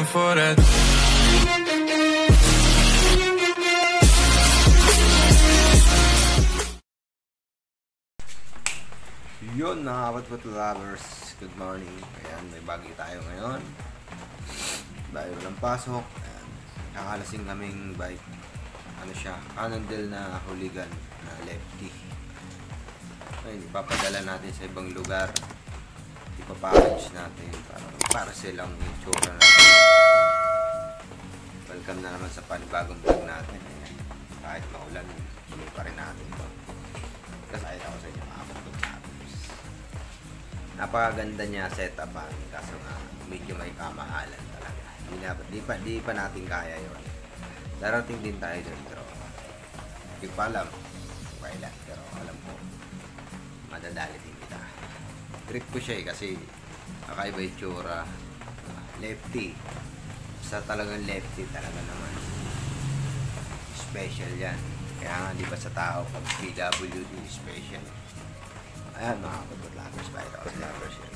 for that. Yun mga kapatput lovers, good morning. Ayan, may bagay tayo ngayon. Dahil walang pasok. Ayan, kakalasing kaming bike. Ano siya, Cannondale na hooligan na lefty. Ayun, ipapadala natin sa ibang lugar. Ipapackage natin para silang itsura natin. Welcome na naman sa panibagong vlog natin. Ayan, kahit maulan, tuloy pa rin natin ito. Kasayad ako sa inyo mga kapatput lovers. Napakaganda niya setupan, kaso nga medyo may kamahalan talaga. Di pa natin kaya yun. Darating din tayo dun, pero di pa alam kung kailan, pero alam ko madadali din kita. Trip ko siya kasi kakaiba yung tsura. Lefty, sa talagang lefty talaga naman special yan. Kaya nga di ba sa tao pag PWD special. Ayan mga kapatput lovers, Virus lovers yan.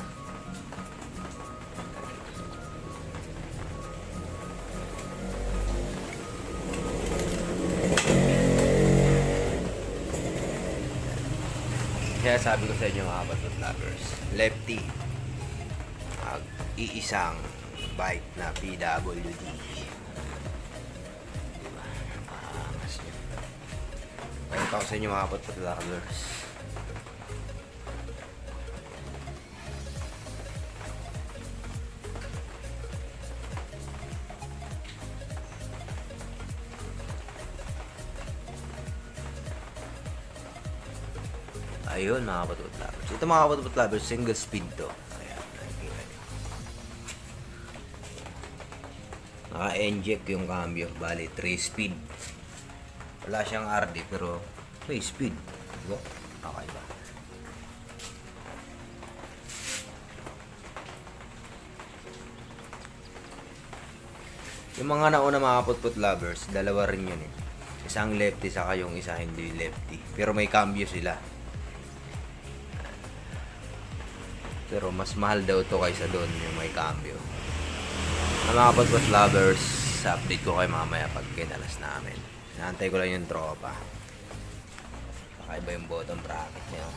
Kaya sabi ko sa inyo mga kapatput lovers, lefty, iisang bike na PWD. Diba? Mas yun. Kaya ako sa inyo mga kapatput lovers. Ayun mga kapatput lovers. Ito mga kapatput lovers, single speed to. Ayan, nakikita nyo. Naka-inject yung cambio. Bali, 3 speed. Wala siyang RD pero 3 speed. Diba? Okay ba? Yung mga nauna mga kapatput lovers, dalawa rin yun eh. Isang lefty saka yung isa hindi lefty. Pero may cambio sila. Pero mas mahal daw to kaysa doon yung may cambio. Mga kapatput lovers, update ko kayo mamaya pag kinalas namin. Naantay ko lang yung tropa. Kakaiba yung bottom bracket niya.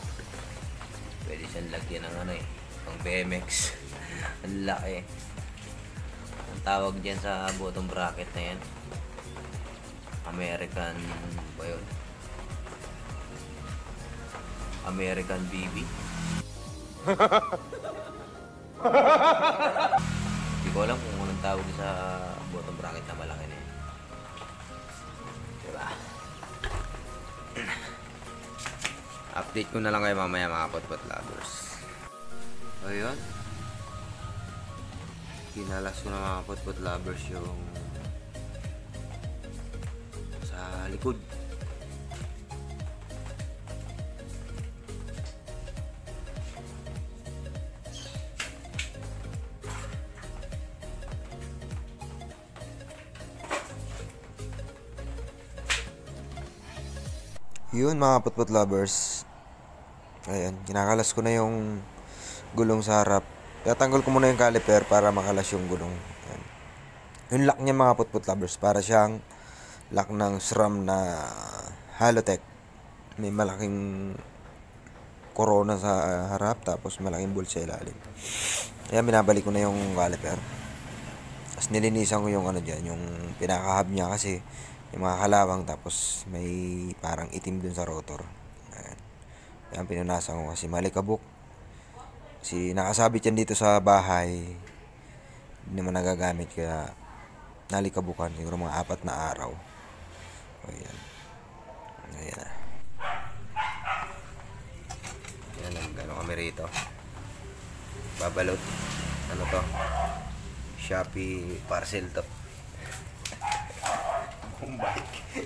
Pwede siyang lagyan ng ano eh, pang BMX. Ang laki. Ang tawag dyan sa bottom bracket na yan, American ba yun? American BB. Hindi ko alam kung anong tawag sa bottom bracket na malaki na yun. Diba? Update ko na lang kayo mamaya mga kapatput lovers. Ayun, kinalas ko na mga kapatput lovers yung sa likod. Yun mga kapatput lovers. Ayan, kinakalas ko na yung gulong sa harap. Tatanggal ko muna yung caliper para makalas yung gulong. Ayan. Yung lock niya mga kapatput lovers, para siyang lock ng SRAM na Halotech. May malaking corona sa harap, tapos malaking bolt sa ilalim. Ayan, binabalik ko na yung caliper. Tapos nilinisan ko yung ano dyan, yung pinakahub niya kasi yung mga kalawang, tapos may parang itim dun sa rotor. Ayan. Ayan, pinunasan ko kasi malikabok. Kasi nakasabit yan dito sa bahay. Hindi naman nagagamit, kaya nalikabukan. Siguro mga 4 na araw. Ayan. Ayan na. Ayan lang, gano'n kami rito. Babalot. Ano to? Shopee parcel to. Kung bike.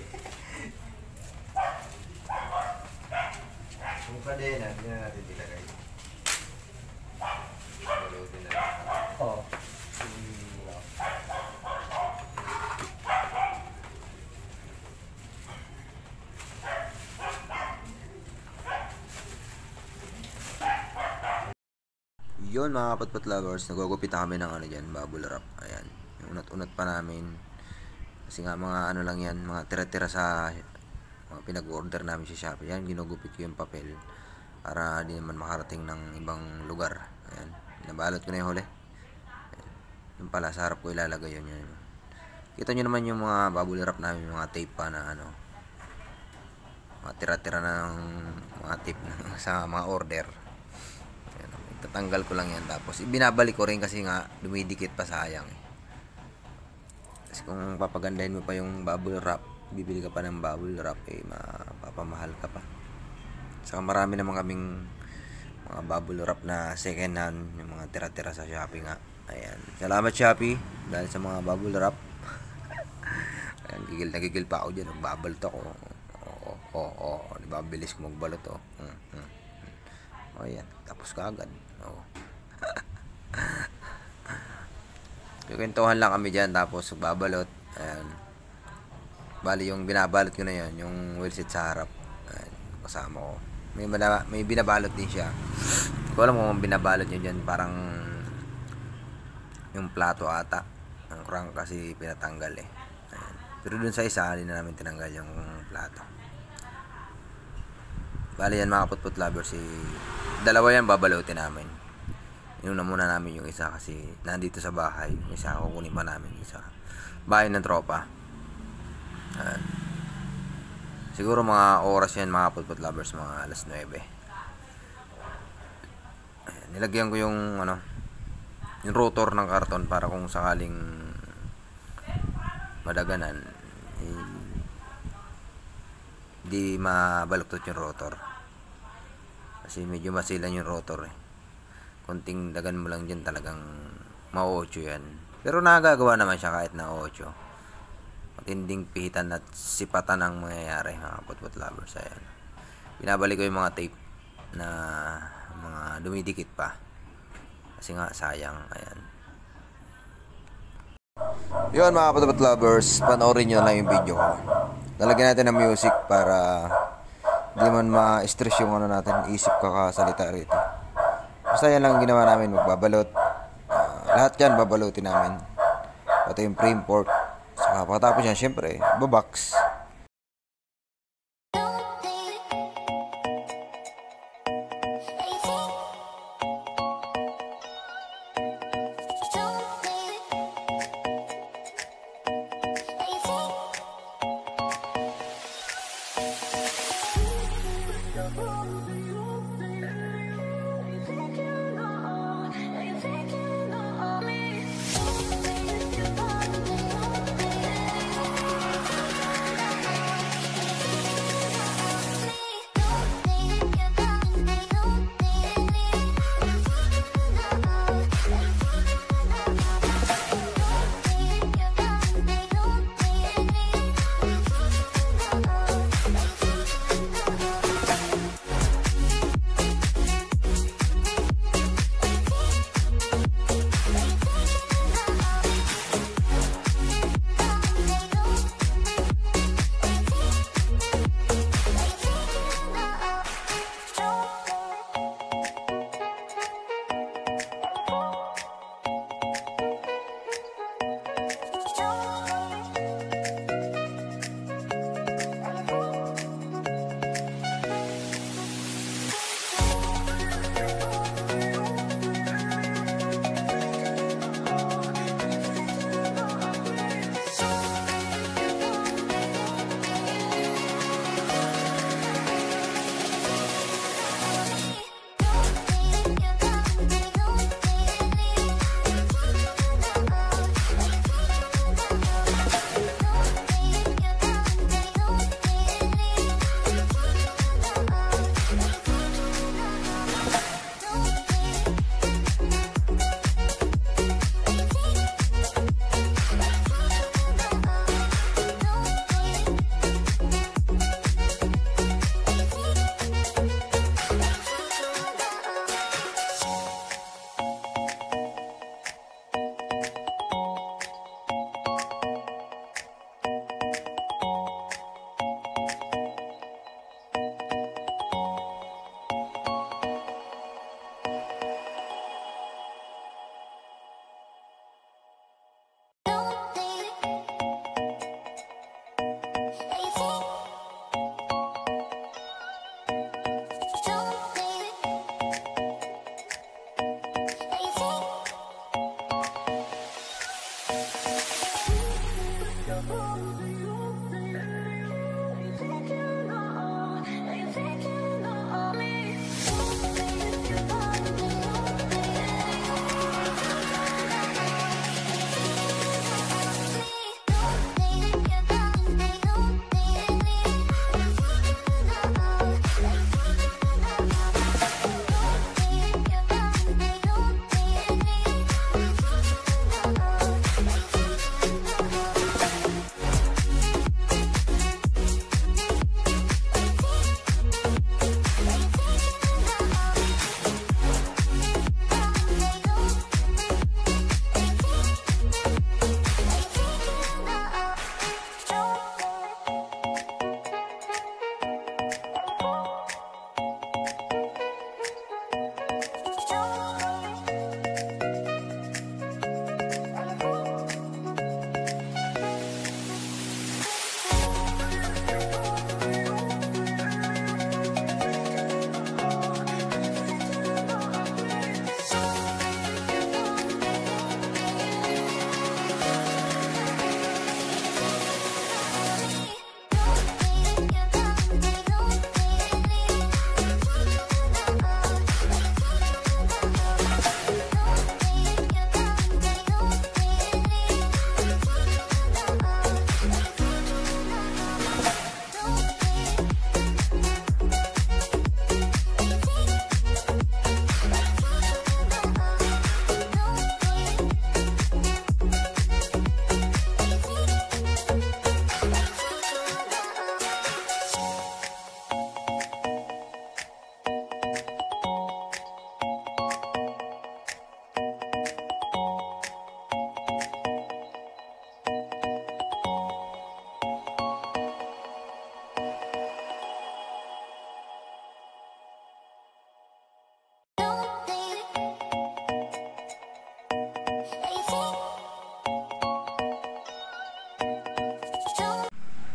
Kung kadena, hindi na natin dilagay. Balutin na lang. Oo. Yun mga kapatput lovers, nagugupit kami ng ano dyan, bubble wrap. Ayan, unat-unat pa namin. Kasi nga mga ano lang yan, mga tira-tira sa mga pinag-order namin sa Shopee. Yan, ginugupit ko yung papel para di naman makarating ng ibang lugar. Ayan, nabalot ko na yung huli. Ayan. Yung pala, sa harap ko ilalagay yun. Kita nyo naman yung mga bubble wrap namin, yung mga tape pa na ano, mga tira-tira ng mga tape na, sa mga order. Ayan, tatanggal ko lang yan, tapos ibinabalik ko rin kasi nga dumidikit pa, sayang eh. Kasi kung papagandahin mo pa yung bubble wrap, bibili ka pa ng bubble wrap, eh mapapamahal ka pa. Saka marami naman kaming mga bubble wrap na second hand, yung mga tira-tira sa Shopee nga. Ayan, salamat Shopee dahil sa mga bubble wrap. Ayan, nagigil pa ako dyan, nagbabalot ako. Diba, bilis ko magbalot oh. Ayan, tapos ka agad. Kwentuhan lang kami dyan, tapos babalot. Ayan, bali yung binabalot ko na yan, yung wheelset sa harap. Ayan, kasama ko. May binabalot din siya. Hindi ko alam kung binabalot nyo dyan, parang yung plato ata. Ang crank kasi pinatanggal eh. Ayan. Pero dun sa isa, hindi na namin tinanggal yung plato. Bali yan mga putput lovers, dalawa yan babalutin namin. Inuna muna namin yung isa kasi nandito sa bahay. Yung isa kukunin pa namin isa bahay ng tropa. Ayan. Siguro mga oras yan mga putput lovers, mga alas 9. Ayan. Nilagyan ko yung ano, yung rotor ng karton para kung sakaling madaganan di mabaluktot yung rotor. Kasi medyo masilan yung rotor eh. Konting dagan mo lang dyan, talagang ma-8 yan. Pero nagagawa naman siya kahit na 8. Matinding pihitan at sipatan ang mangyayari mga putput lovers. Ayan. Binabalik ko yung mga tape na mga dumidikit pa. Kasi nga sayang. Ayan. Yun mga putput lovers, panoorin nyo lang yung video ko. Lalagyan natin ng music para di man ma-stress yung ano natin, isip kakasalita rito. Basta yan lang ginawa namin, magbabalot. Lahat yan babalutin namin. Pati yung frame pork. Saka pagkatapos yan, syempre, babox.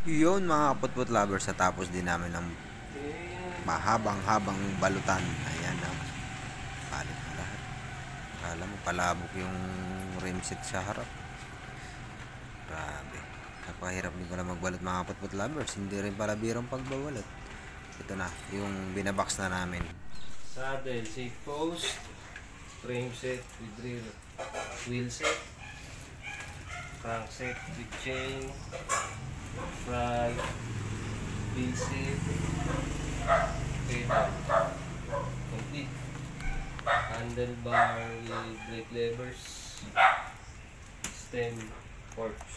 Yun mga kaputput lovers, natapos din namin ng mahabang-habang balutan. Ayan na. Palit na lahat. Akala mo palabok yung rim set sa harap. Grabe. Napahirap din ko na magbalot mga kaputput lovers. Hindi rin pala birong pagbabalot. Ito na, yung binabox na namin. Saddle, seat post, frame set with rear wheel set, crank set with chain, front wheel set, pedal, complete, handlebar with brake levers, stem forks.